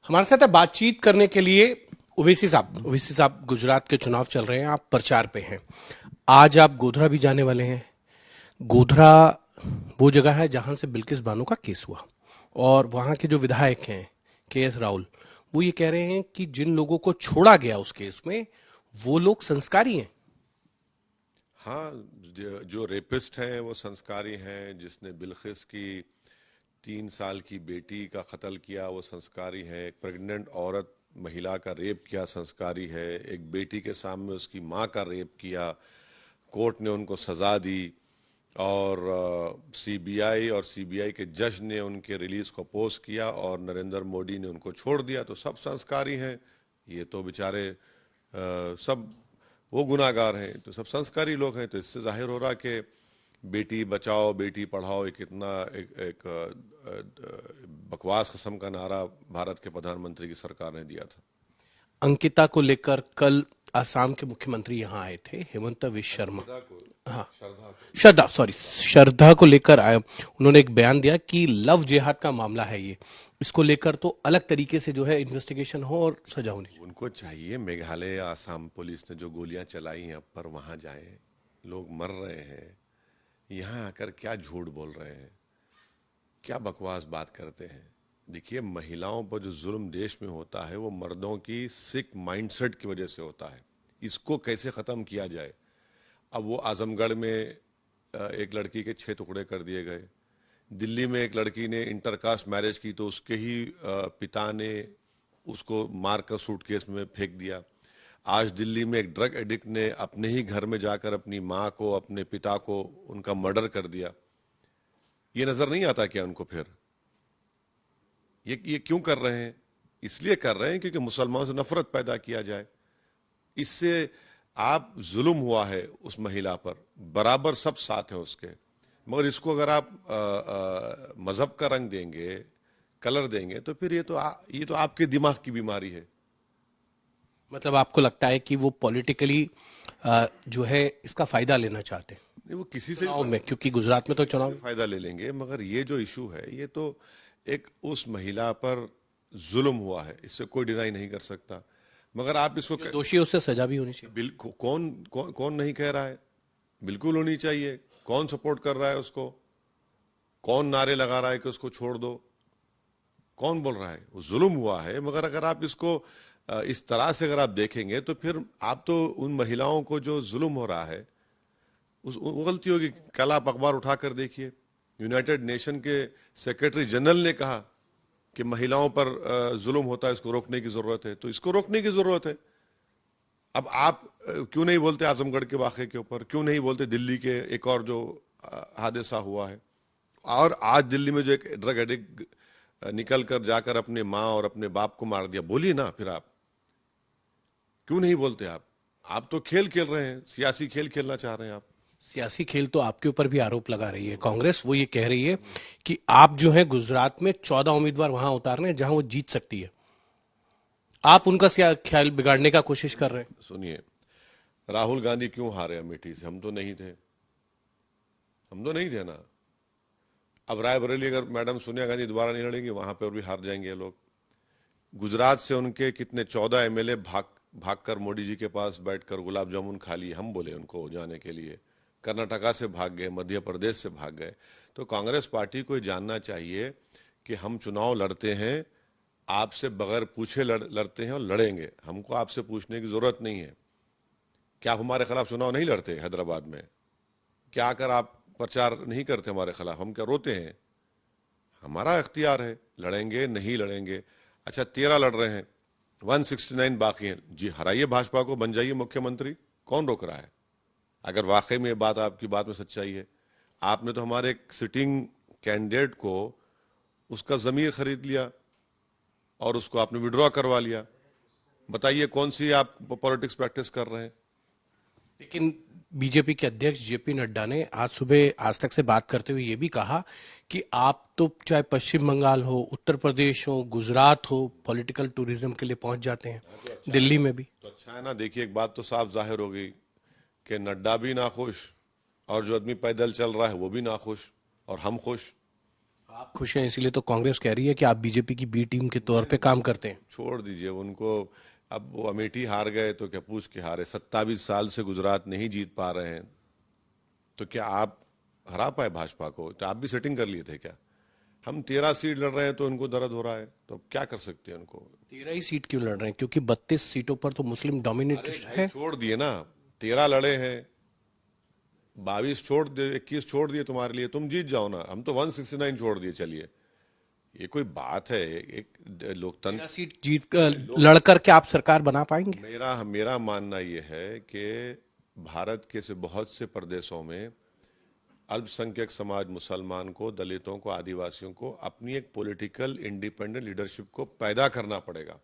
हमारे साथ बातचीत करने के लिए ओवैसी साहब गुजरात के चुनाव चल रहे हैं, आप प्रचार पे हैं। आज आप गोधरा भी जाने वाले हैं। गोधरा वो जगह है जहां से बिल्किस बानो का केस हुआ, और वहां के जो विधायक हैं के.एस. राहुल, वो ये कह रहे हैं कि जिन लोगों को छोड़ा गया उस केस में वो लोग संस्कारी हैं। हाँ, जो रेपिस्ट हैं वो संस्कारी हैं। जिसने बिल्किस की 3 साल की बेटी का कत्ल किया वो संस्कारी है। एक प्रेग्नेंट औरत महिला का रेप किया संस्कारी है। एक बेटी के सामने उसकी माँ का रेप किया, कोर्ट ने उनको सजा दी, और सीबीआई और सीबीआई के जज ने उनके रिलीज को अपोज किया और नरेंद्र मोदी ने उनको छोड़ दिया। तो सब संस्कारी हैं। ये तो बेचारे सब वो गुनाहगार हैं, तो सब संस्कारी लोग हैं। तो इससे जाहिर हो रहा कि बेटी बचाओ बेटी पढ़ाओ एक इतना एक बकवास किस्म का नारा भारत के प्रधानमंत्री की सरकार ने दिया था। अंकिता को लेकर कल असम के मुख्यमंत्री यहां आए थे, हेमंत विश्व शर्मा। हाँ, श्रद्धा को लेकर आए। उन्होंने एक बयान दिया कि लव जिहाद का मामला है ये, इसको लेकर तो अलग तरीके से जो है इन्वेस्टिगेशन हो और सजा होनी चाहिए। उनको चाहिए मेघालय आसाम पुलिस ने जो गोलियां चलाई हैं अब पर वहां जाए, लोग मर रहे हैं। यहाँ आकर क्या झूठ बोल रहे हैं, क्या बकवास बात करते हैं। देखिए, महिलाओं पर जो जुल्म देश में होता है वो मर्दों की सिक माइंडसेट की वजह से होता है। इसको कैसे ख़त्म किया जाए। अब वो आजमगढ़ में एक लड़की के 6 टुकड़े कर दिए गए। दिल्ली में एक लड़की ने इंटरकास्ट मैरिज की तो उसके ही पिता ने उसको मारकर सूटकेस में फेंक दिया। आज दिल्ली में एक ड्रग एडिक्ट ने अपने ही घर में जाकर अपनी माँ को, अपने पिता को, उनका मर्डर कर दिया। ये नजर नहीं आता क्या उनको? फिर ये क्यों कर रहे हैं? इसलिए कर रहे हैं क्योंकि मुसलमानों से नफरत पैदा किया जाए। इससे आप जुल्म हुआ है उस महिला पर, बराबर सब साथ हैं उसके, मगर इसको अगर आप मजहब का रंग देंगे, कलर देंगे, तो फिर ये तो आपके दिमाग की बीमारी है। मतलब आपको लगता है कि वो पॉलिटिकली जो है इसका फायदा लेना चाहते हैं नहीं, वो किसी से चुनाव में, क्योंकि गुजरात में तो चुनाव फायदा ले लेंगे, मगर ये जो इशू है ये तो एक उस महिला पर जुल्म हुआ है, इससे कोई डिनाई नहीं कर सकता। मगर आप इसको जो दोषी है उससे सजा भी होनी चाहिए। बिल्कुल, कौन नहीं कह रहा है, बिल्कुल होनी चाहिए। कौन सपोर्ट कर रहा है उसको? कौन नारे लगा रहा है कि उसको छोड़ दो? कौन बोल रहा है? वो जुल्म हुआ है। मगर अगर आप इसको इस तरह से अगर आप देखेंगे तो फिर आप तो उन महिलाओं को जो जुल्म हो रहा है वो गलती होगी। कल आप अखबार उठाकर देखिए, यूनाइटेड नेशन के सेक्रेटरी जनरल ने कहा कि महिलाओं पर जुल्म होता है, इसको रोकने की जरूरत है। तो इसको रोकने की जरूरत है। अब आप क्यों नहीं बोलते आजमगढ़ के वाक़े के ऊपर? क्यों नहीं बोलते दिल्ली के एक और जो हादसा हुआ है? और आज दिल्ली में जो एक ड्रग एडिक्ट निकल कर जाकर अपने माँ और अपने बाप को मार दिया, बोलिए ना। फिर आप क्यों नहीं बोलते? आप तो खेल खेल रहे हैं, सियासी खेल खेलना चाह रहे हैं आप। सियासी खेल तो आपके ऊपर भी आरोप लगा रही है कांग्रेस। वो ये कह रही है कि आप जो है गुजरात में 14 उम्मीदवार वहां उतार रहे हैं जहां वो जीत सकती है, आप उनका ख्याल बिगाड़ने का कोशिश कर रहे हैं। सुनिए, राहुल गांधी क्यों हारे अमेठी से? हम तो नहीं थे, हम तो नहीं थे ना। अब रायबरेली अगर मैडम सोनिया गांधी दोबारा नहीं लड़ेंगी, वहां पर भी हार जाएंगे ये लोग। गुजरात से उनके कितने 14 एमएलए भागकर मोदी जी के पास बैठकर गुलाब जामुन खा लिए, हम बोले उनको जाने के लिए। कर्नाटका से भाग गए, मध्य प्रदेश से भाग गए। तो कांग्रेस पार्टी को जानना चाहिए कि हम चुनाव लड़ते हैं, आपसे बगैर पूछे लड़ते हैं और लड़ेंगे। हमको आपसे पूछने की जरूरत नहीं है। क्या आप हमारे खिलाफ चुनाव नहीं लड़ते हैदराबाद में? क्या आकर आप प्रचार नहीं करते हमारे खिलाफ? हम क्या रोते हैं? हमारा इख्तियार है, लड़ेंगे नहीं लड़ेंगे। अच्छा, 13 लड़ रहे हैं, 169 बाकी हैं। जी हराइए भाजपा को, बन जाइए मुख्यमंत्री, कौन रोक रहा है? अगर वाकई में बात आपकी बात में सच्चाई है। आपने तो हमारे एक सिटिंग कैंडिडेट को उसका जमीर खरीद लिया और उसको आपने विड्रॉ करवा लिया। बताइए कौन सी आप पॉलिटिक्स प्रैक्टिस कर रहे हैं? लेकिन बीजेपी के अध्यक्ष जेपी नड्डा ने आज सुबह आज तक से बात करते हुए ये भी कहा कि आप तो चाहे पश्चिम बंगाल हो, उत्तर प्रदेश हो, गुजरात हो, पॉलिटिकल टूरिज्म के लिए पहुंच जाते हैं। दिल्ली में भी तो अच्छा है ना। देखिए, एक बात तो साफ जाहिर हो गई कि नड्डा भी नाखुश और जो आदमी पैदल चल रहा है वो भी नाखुश और हम खुश। आप खुश हैं इसीलिए तो कांग्रेस कह रही है कि आप बीजेपी की बी टीम के तौर पे काम करते हैं। छोड़ दीजिए उनको। अब वो अमेठी हार गए तो क्या पूछ के हारे? 27 साल से गुजरात नहीं जीत पा रहे हैं, तो क्या आप हरा पाए भाजपा को? तो आप भी सेटिंग कर लिए थे क्या? हम 13 सीट लड़ रहे हैं तो उनको दर्द हो रहा है, तो अब क्या कर सकते हैं उनको? 13 ही सीट क्यों लड़ रहे हैं? क्योंकि 32 सीटों पर तो मुस्लिम डोमिनेटेड भाई है। छोड़ दिए ना, 13 लड़े हैं, 22 छोड़ दिए, 21 छोड़ दिए तुम्हारे लिए, तुम जीत जाओ ना। हम तो 169 छोड़ दिए। चलिए, ये कोई बात है? एक लोकतंत्र। 13 सीट जीत कर लड़कर के आप सरकार बना पाएंगे? मेरा मेरा मानना यह है कि भारत के से बहुत से प्रदेशों में अल्पसंख्यक समाज, मुसलमान को, दलितों को, आदिवासियों को अपनी एक पॉलिटिकल इंडिपेंडेंट लीडरशिप को पैदा करना पड़ेगा,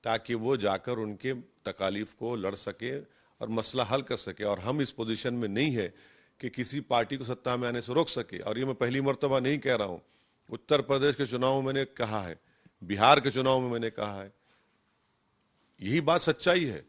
ताकि वो जाकर उनके तकालीफ को लड़ सके और मसला हल कर सके। और हम इस पोजीशन में नहीं है कि किसी पार्टी को सत्ता में आने से रोक सके। और ये मैं पहली मर्तबा नहीं कह रहा हूं, उत्तर प्रदेश के चुनाव में मैंने कहा है, बिहार के चुनाव में मैंने कहा है, यही बात सच्चाई है।